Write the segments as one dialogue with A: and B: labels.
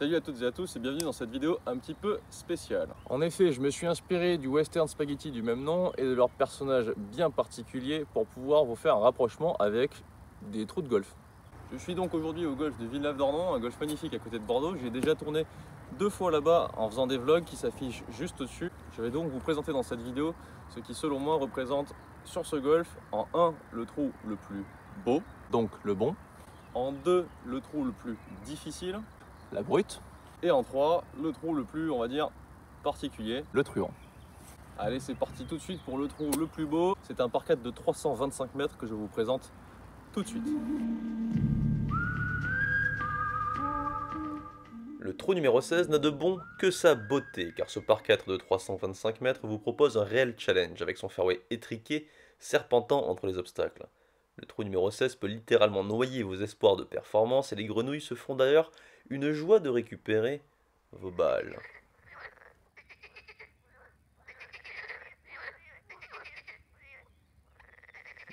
A: Salut à toutes et à tous et bienvenue dans cette vidéo un petit peu spéciale. En effet, je me suis inspiré du western spaghetti du même nom et de leur personnage bien particulier pour pouvoir vous faire un rapprochement avec des trous de golf. Je suis donc aujourd'hui au golf de Villeneuve-d'Ornon, un golf magnifique à côté de Bordeaux. J'ai déjà tourné 2 fois là-bas en faisant des vlogs qui s'affichent juste au-dessus. Je vais donc vous présenter dans cette vidéo ce qui selon moi représente sur ce golf en 1 le trou le plus beau, donc le bon, en 2 le trou le plus difficile, la brute, et en 3 le trou le plus, on va dire, particulier, le truand. Allez, c'est parti tout de suite pour le trou le plus beau. C'est un par 4 de 325 mètres que je vous présente tout de suite.
B: Le trou numéro 16 n'a de bon que sa beauté, car ce par 4 de 325 mètres vous propose un réel challenge avec son fairway étriqué serpentant entre les obstacles. Le trou numéro 16 peut littéralement noyer vos espoirs de performance et les grenouilles se font d'ailleurs une joie de récupérer vos balles.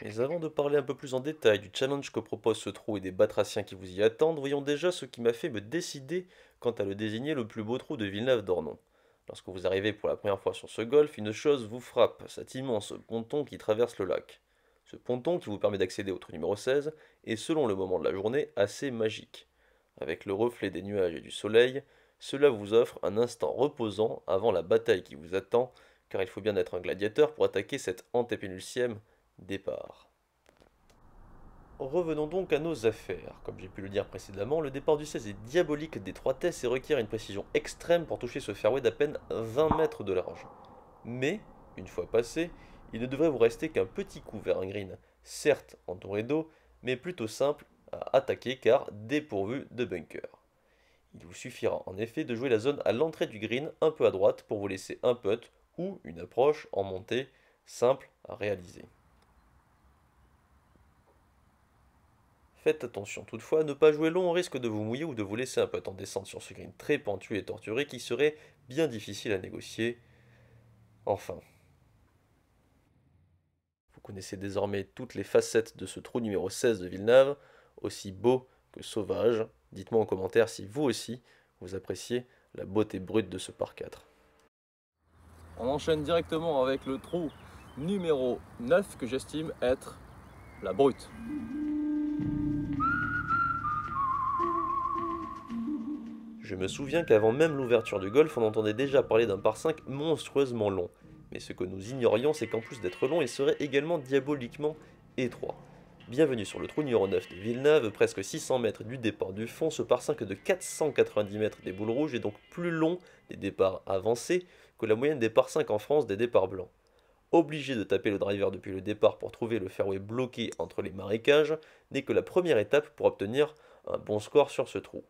B: Mais avant de parler un peu plus en détail du challenge que propose ce trou et des batraciens qui vous y attendent, voyons déjà ce qui m'a fait me décider quant à le désigner le plus beau trou de Villeneuve-d'Ornon. Lorsque vous arrivez pour la première fois sur ce golf, une chose vous frappe, cet immense ponton qui traverse le lac. Ce ponton qui vous permet d'accéder au trou numéro 16 est selon le moment de la journée assez magique. Avec le reflet des nuages et du soleil, cela vous offre un instant reposant avant la bataille qui vous attend, car il faut bien être un gladiateur pour attaquer cette antépénultième départ. Revenons donc à nos affaires. Comme j'ai pu le dire précédemment, le départ du 16 est diabolique d'étroitesse et requiert une précision extrême pour toucher ce fairway d'à peine 20 mètres de large. Mais, une fois passé, il ne devrait vous rester qu'un petit coup vers un green, certes entouré d'eau, mais plutôt simple à attaquer car dépourvu de bunker. Il vous suffira en effet de jouer la zone à l'entrée du green un peu à droite pour vous laisser un putt ou une approche en montée simple à réaliser. Faites attention toutefois à ne pas jouer long au risque de vous mouiller ou de vous laisser un putt en descente sur ce green très pentu et torturé qui serait bien difficile à négocier. Enfin, vous connaissez désormais toutes les facettes de ce trou numéro 16 de Villeneuve, aussi beau que sauvage. Dites-moi en commentaire si vous aussi vous appréciez la beauté brute de ce par 4.
A: On enchaîne directement avec le trou numéro 9 que j'estime être la brute.
B: Je me souviens qu'avant même l'ouverture du golf, on entendait déjà parler d'un par 5 monstrueusement long. Mais ce que nous ignorions, c'est qu'en plus d'être long, il serait également diaboliquement étroit. Bienvenue sur le trou numéro 9 de Villeneuve, presque 600 mètres du départ du fond, ce par 5 de 490 mètres des boules rouges est donc plus long des départs avancés que la moyenne des par 5 en France des départs blancs. Obligé de taper le driver depuis le départ pour trouver le fairway bloqué entre les marécages n'est que la première étape pour obtenir un bon score sur ce trou.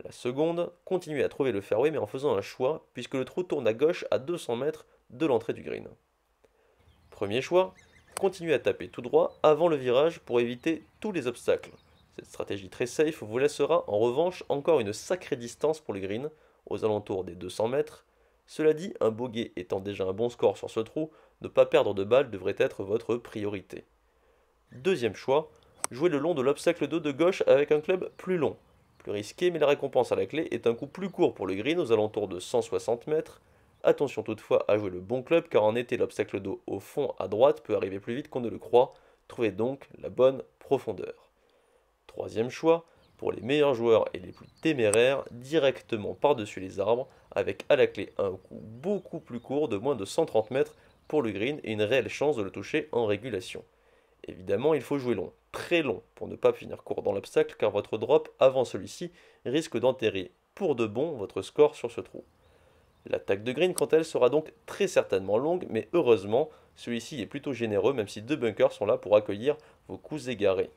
B: La seconde, continuez à trouver le fairway mais en faisant un choix, puisque le trou tourne à gauche à 200 mètres de l'entrée du green. Premier choix, continuez à taper tout droit avant le virage pour éviter tous les obstacles. Cette stratégie très safe vous laissera en revanche encore une sacrée distance pour le green, aux alentours des 200 mètres. Cela dit, un bogey étant déjà un bon score sur ce trou, ne pas perdre de balle devrait être votre priorité. Deuxième choix, jouez le long de l'obstacle d'eau de gauche avec un club plus long. Plus risqué, mais la récompense à la clé est un coup plus court pour le green aux alentours de 160 mètres. Attention toutefois à jouer le bon club car en été l'obstacle d'eau au fond à droite peut arriver plus vite qu'on ne le croit. Trouvez donc la bonne profondeur. Troisième choix, pour les meilleurs joueurs et les plus téméraires, directement par-dessus les arbres avec à la clé un coup beaucoup plus court de moins de 130 mètres pour le green et une réelle chance de le toucher en régulation. Évidemment, il faut jouer long, très long, pour ne pas finir court dans l'obstacle car votre drop avant celui-ci risque d'enterrer pour de bon votre score sur ce trou. L'attaque de green, quant à elle, sera donc très certainement longue, mais heureusement, celui-ci est plutôt généreux même si deux bunkers sont là pour accueillir vos coups égarés.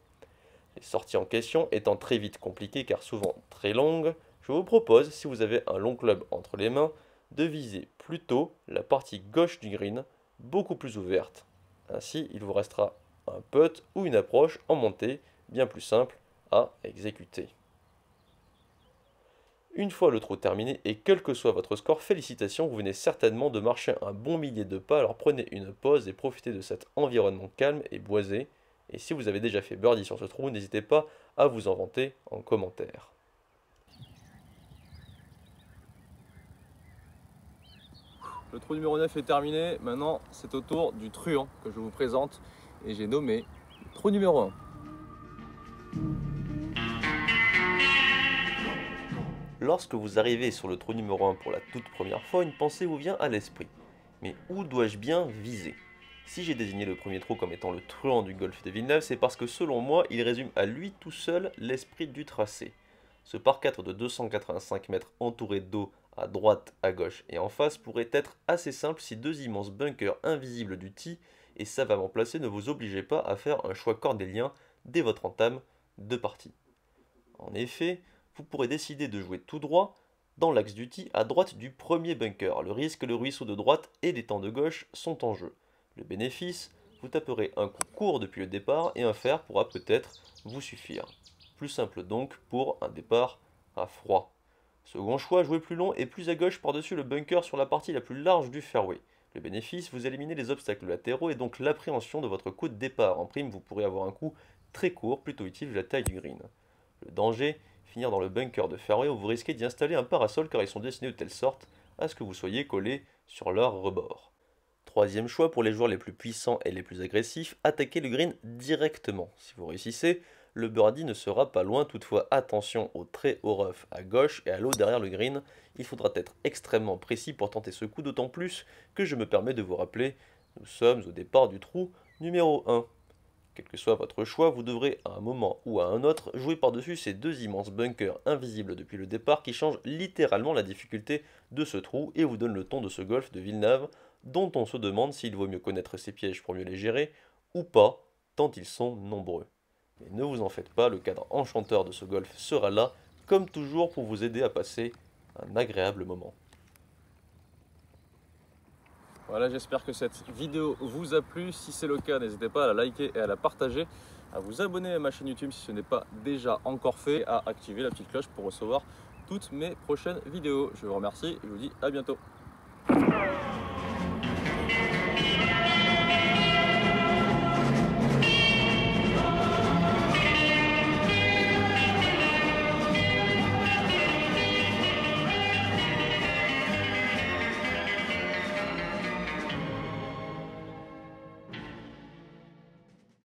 B: Les sorties en question étant très vite compliquées car souvent très longues, je vous propose, si vous avez un long club entre les mains, de viser plutôt la partie gauche du green, beaucoup plus ouverte. Ainsi, il vous restera un putt ou une approche en montée bien plus simple à exécuter. Une fois le trou terminé et quel que soit votre score, félicitations, vous venez certainement de marcher un bon millier de pas, alors prenez une pause et profitez de cet environnement calme et boisé. Et si vous avez déjà fait birdie sur ce trou, n'hésitez pas à vous en vanter en commentaire.
A: le trou numéro 9 est terminé. Maintenant, c'est au tour du truand que je vous présente. Et j'ai nommé trou numéro 1.
B: Lorsque vous arrivez sur le trou numéro 1 pour la toute première fois, une pensée vous vient à l'esprit. Mais où dois-je bien viser? Si j'ai désigné le premier trou comme étant le truand du golfe de Villeneuve, c'est parce que selon moi, il résume à lui tout seul l'esprit du tracé. Ce par 4 de 285 mètres entouré d'eau à droite, à gauche et en face pourrait être assez simple si deux immenses bunkers invisibles du tee et savamment placés ne vous obligeaient pas à faire un choix cornélien dès votre entame de partie. En effet, vous pourrez décider de jouer tout droit dans l'axe du tee à droite du premier bunker. Le risque, le ruisseau de droite et l'étang de gauche sont en jeu. Le bénéfice, vous taperez un coup court depuis le départ et un fer pourra peut-être vous suffire. Plus simple donc pour un départ à froid. Second choix, jouer plus long et plus à gauche par-dessus le bunker sur la partie la plus large du fairway. Le bénéfice, vous éliminez les obstacles latéraux et donc l'appréhension de votre coup de départ. En prime, vous pourrez avoir un coup très court, plutôt utile vu la taille du green. Le danger, finir dans le bunker de fairway où vous risquez d'y installer un parasol car ils sont dessinés de telle sorte à ce que vous soyez collé sur leur rebord. Troisième choix pour les joueurs les plus puissants et les plus agressifs, attaquez le green directement. Si vous réussissez, le birdie ne sera pas loin, toutefois attention au très haut rough à gauche et à l'eau derrière le green. Il faudra être extrêmement précis pour tenter ce coup, d'autant plus que je me permets de vous rappeler, nous sommes au départ du trou numéro 1. Quel que soit votre choix, vous devrez à un moment ou à un autre jouer par-dessus ces deux immenses bunkers invisibles depuis le départ qui changent littéralement la difficulté de ce trou et vous donnent le ton de ce golf de Villeneuve dont on se demande s'il vaut mieux connaître ses pièges pour mieux les gérer ou pas, tant ils sont nombreux. Mais ne vous en faites pas, le cadre enchanteur de ce golf sera là, comme toujours, pour vous aider à passer un agréable moment.
A: Voilà, j'espère que cette vidéo vous a plu. Si c'est le cas, n'hésitez pas à la liker et à la partager, à vous abonner à ma chaîne YouTube si ce n'est pas déjà encore fait, et à activer la petite cloche pour recevoir toutes mes prochaines vidéos. Je vous remercie et je vous dis à bientôt.